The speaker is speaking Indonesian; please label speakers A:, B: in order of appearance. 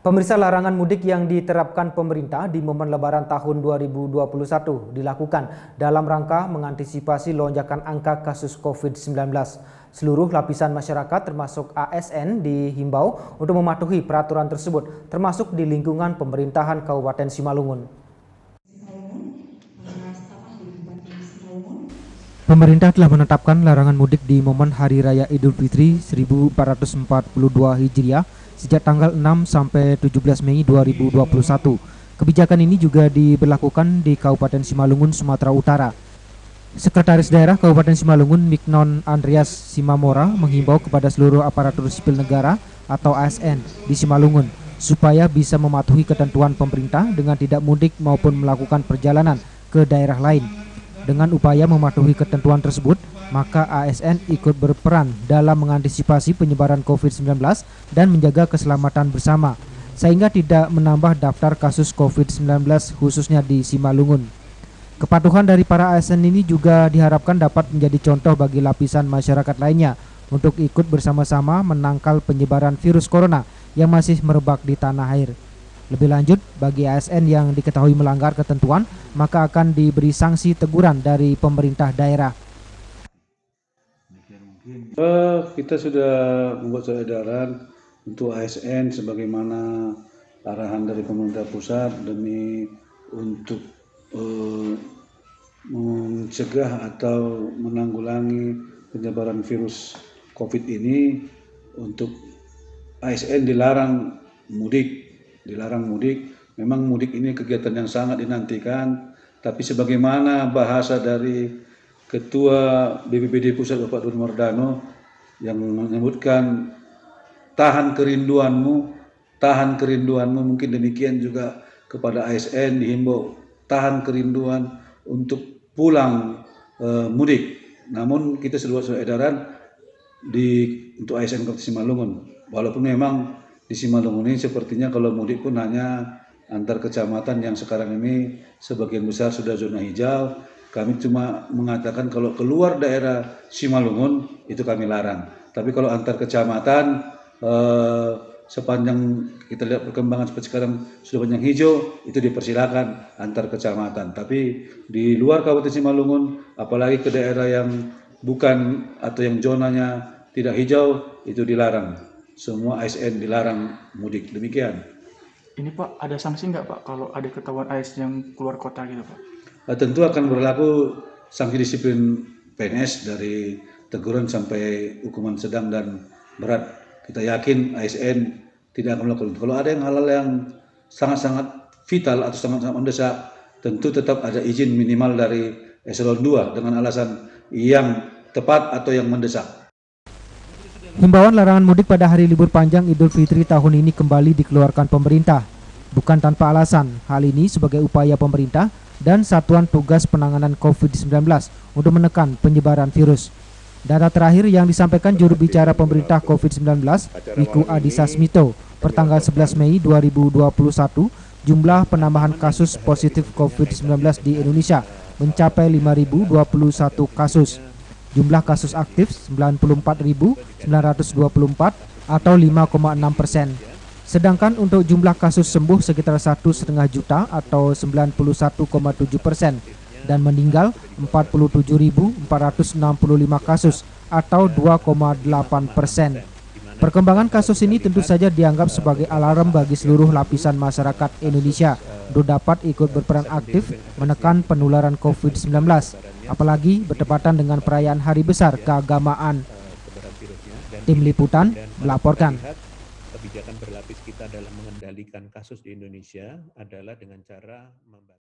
A: Pemirsa, larangan mudik yang diterapkan pemerintah di momen Lebaran tahun 2021 dilakukan dalam rangka mengantisipasi lonjakan angka kasus COVID-19. Seluruh lapisan masyarakat termasuk ASN dihimbau untuk mematuhi peraturan tersebut, termasuk di lingkungan pemerintahan Kabupaten Simalungun. Pemerintah telah menetapkan larangan mudik di momen Hari Raya Idul Fitri 1442 Hijriah sejak tanggal 6 sampai 17 Mei 2021. Kebijakan ini juga diberlakukan di Kabupaten Simalungun, Sumatera Utara. Sekretaris Daerah Kabupaten Simalungun, Miknon Andreas Simamora, menghimbau kepada seluruh aparatur sipil negara atau ASN di Simalungun supaya bisa mematuhi ketentuan pemerintah dengan tidak mudik maupun melakukan perjalanan ke daerah lain. Dengan upaya mematuhi ketentuan tersebut, maka ASN ikut berperan dalam mengantisipasi penyebaran COVID-19 dan menjaga keselamatan bersama, sehingga tidak menambah daftar kasus COVID-19 khususnya di Simalungun. Kepatuhan dari para ASN ini juga diharapkan dapat menjadi contoh bagi lapisan masyarakat lainnya untuk ikut bersama-sama menangkal penyebaran virus corona yang masih merebak di tanah air. Lebih lanjut, bagi ASN yang diketahui melanggar ketentuan, maka akan diberi sanksi teguran dari pemerintah daerah.
B: Kita sudah membuat surat edaran untuk ASN sebagaimana arahan dari pemerintah pusat demi untuk mencegah atau menanggulangi penyebaran virus COVID ini. Untuk ASN dilarang mudik. Memang mudik ini kegiatan yang sangat dinantikan, tapi sebagaimana bahasa dari Ketua BPBD Pusat Bapak Doni Mardano yang menyebutkan tahan kerinduanmu, mungkin demikian juga kepada ASN dihimbau tahan kerinduan untuk pulang mudik. Namun kita sudah buat surat edaran untuk ASN Kabupaten Simalungun, walaupun memang di Simalungun ini sepertinya kalau mudik pun hanya antar kecamatan yang sekarang ini sebagian besar sudah zona hijau. Kami cuma mengatakan kalau keluar daerah Simalungun itu kami larang. Tapi kalau antar kecamatan sepanjang kita lihat perkembangan seperti sekarang sudah banyak hijau, itu dipersilakan antar kecamatan. Tapi di luar Kabupaten Simalungun, apalagi ke daerah yang bukan atau yang zonanya tidak hijau, itu dilarang. Semua ASN dilarang mudik, demikian.
C: Ini Pak, ada sanksi nggak Pak kalau ada ketahuan ASN yang keluar kota gitu Pak?
B: Tentu akan berlaku sanksi disiplin PNS dari teguran sampai hukuman sedang dan berat. Kita yakin ASN tidak akan melakukan. Kalau ada yang hal-hal yang sangat-sangat vital atau sangat-sangat mendesak, tentu tetap ada izin minimal dari eselon 2 dengan alasan yang tepat atau yang mendesak.
A: Himbauan larangan mudik pada hari libur panjang Idul Fitri tahun ini kembali dikeluarkan pemerintah. Bukan tanpa alasan, hal ini sebagai upaya pemerintah dan Satuan Tugas Penanganan COVID-19 untuk menekan penyebaran virus. Data terakhir yang disampaikan juru bicara pemerintah COVID-19, Wiku Adhisa Smito, pertanggal 11 Mei 2021, jumlah penambahan kasus positif COVID-19 di Indonesia mencapai 5.021 kasus. Jumlah kasus aktif 94.924 atau 5,6%. Sedangkan untuk jumlah kasus sembuh sekitar 1,5 juta atau 91,7% dan meninggal 47.465 kasus atau 2,8%. Perkembangan kasus ini tentu saja dianggap sebagai alarm bagi seluruh lapisan masyarakat Indonesia untuk dapat ikut berperan aktif menekan penularan COVID-19, apalagi bertepatan dengan perayaan hari besar keagamaan. Tim Liputan melaporkan.
D: Kebijakan berlapis kita dalam mengendalikan kasus di Indonesia adalah dengan cara